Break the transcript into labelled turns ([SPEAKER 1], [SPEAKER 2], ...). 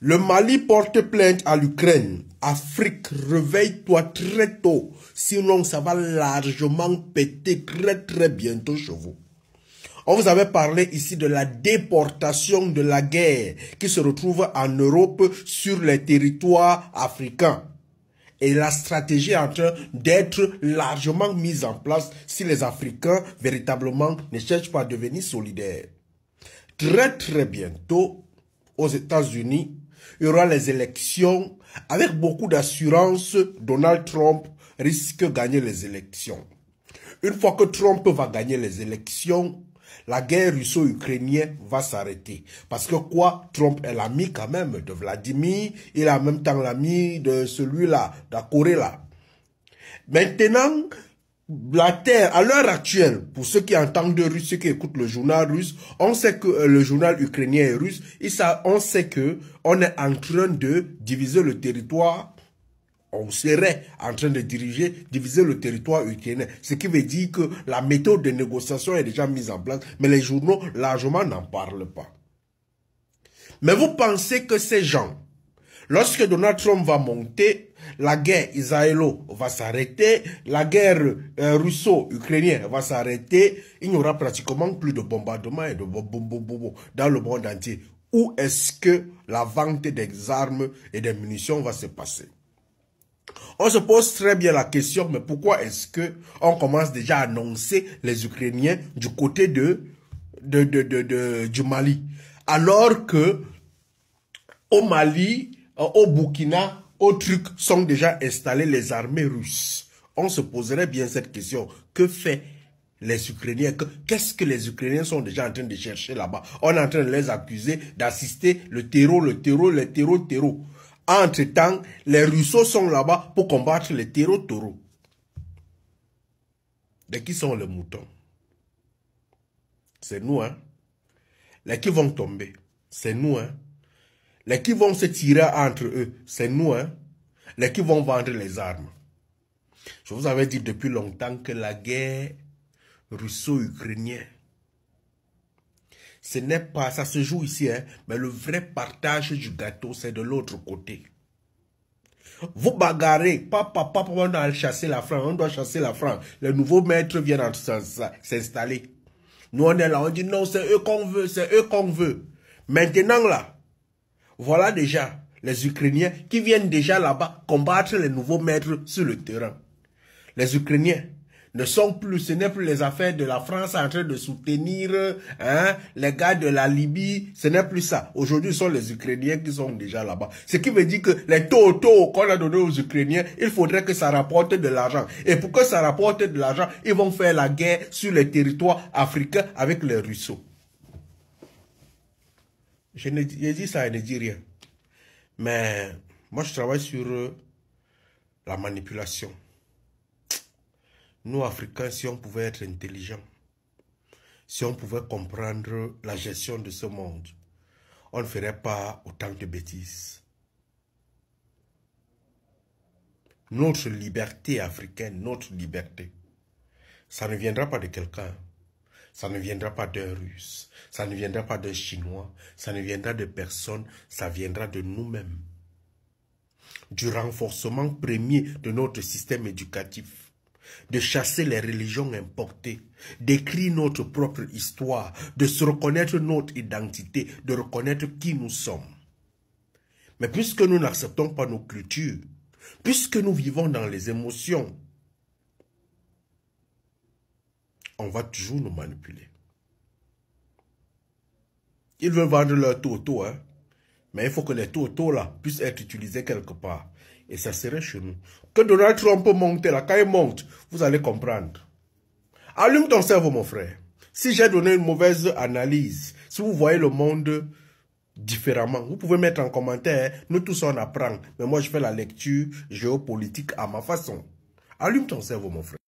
[SPEAKER 1] Le Mali porte plainte à l'Ukraine. Afrique, réveille-toi très tôt. Sinon, ça va largement péter très bientôt chez vous. On vous avait parlé ici de la déportation de la guerre qui se retrouve en Europe sur les territoires africains. Et la stratégie est en train d'être largement mise en place si les Africains véritablement ne cherchent pas à devenir solidaires. Très bientôt, aux États-Unis, il y aura les élections. Avec beaucoup d'assurance, Donald Trump risque de gagner les élections. Une fois que Trump va gagner les élections, la guerre russo-ukrainienne va s'arrêter. Parce que quoi? Trump est l'ami quand même de Vladimir. Il est en même temps l'ami de celui-là, de la Corée-là. Maintenant, la Terre, à l'heure actuelle, pour ceux qui entendent russe, ceux qui écoutent le journal russe, on sait que le journal ukrainien est russe. On sait que on est en train de diviser le territoire. On serait en train de diviser le territoire ukrainien. Ce qui veut dire que la méthode de négociation est déjà mise en place. Mais les journaux, largement, n'en parlent pas. Mais vous pensez que ces gens, lorsque Donald Trump va monter, la guerre israélo va s'arrêter, la guerre russo-ukrainienne va s'arrêter, il n'y aura pratiquement plus de bombardements et de dans le monde entier. Où est-ce que la vente des armes et des munitions va se passer? On se pose très bien la question, mais pourquoi est-ce que on commence déjà à annoncer les Ukrainiens du côté du Mali? Alors que au Mali, au Burkina, au truc sont déjà installées les armées russes. On se poserait bien cette question. Que fait les Ukrainiens? Qu'est-ce que les Ukrainiens sont déjà en train de chercher là-bas? On est en train de les accuser d'assister le terreau. Entre-temps, les Russos sont là-bas pour combattre les terreaux. De qui sont les moutons? C'est nous, hein? Les qui vont tomber? C'est nous, hein? Les qui vont se tirer entre eux? C'est nous, hein? Les qui vont vendre les armes? Je vous avais dit depuis longtemps que la guerre russo-ukrainienne, ce n'est pas, ça se joue ici, hein, mais le vrai partage du gâteau, c'est de l'autre côté. Vous bagarrez, papa, on doit chasser la France, on doit chasser la France. Les nouveaux maîtres viennent s'installer. Nous, on est là, on dit non, c'est eux qu'on veut, c'est eux qu'on veut. Maintenant, là, voilà déjà les Ukrainiens qui viennent déjà là-bas combattre les nouveaux maîtres sur le terrain. Les Ukrainiens ne sont plus, ce n'est plus les affaires de la France en train de soutenir les gars de la Libye, ce n'est plus ça. Aujourd'hui, ce sont les Ukrainiens qui sont déjà là-bas. Ce qui veut dire que les taux qu'on a donnés aux Ukrainiens, il faudrait que ça rapporte de l'argent. Et pour que ça rapporte de l'argent, ils vont faire la guerre sur les territoires africains avec les Russos. Je dis ça, je ne dis rien. Mais moi, je travaille sur la manipulation. Nous, Africains, si on pouvait être intelligents, si on pouvait comprendre la gestion de ce monde, on ne ferait pas autant de bêtises. Notre liberté africaine, notre liberté, ça ne viendra pas de quelqu'un. Ça ne viendra pas d'un Russe, ça ne viendra pas d'un Chinois, ça ne viendra de personne, ça viendra de nous-mêmes. Du renforcement premier de notre système éducatif, de chasser les religions importées, d'écrire notre propre histoire, de se reconnaître notre identité, de reconnaître qui nous sommes. Mais puisque nous n'acceptons pas nos cultures, puisque nous vivons dans les émotions, on va toujours nous manipuler. Ils veulent vendre leur toto, hein. Mais il faut que les totos là puissent être utilisés quelque part. Et ça serait chez nous. Que Donald Trump monte là, quand il monte, vous allez comprendre. Allume ton cerveau, mon frère. Si j'ai donné une mauvaise analyse, si vous voyez le monde différemment, vous pouvez mettre en commentaire. Nous tous on apprend. Mais moi je fais la lecture géopolitique à ma façon. Allume ton cerveau, mon frère.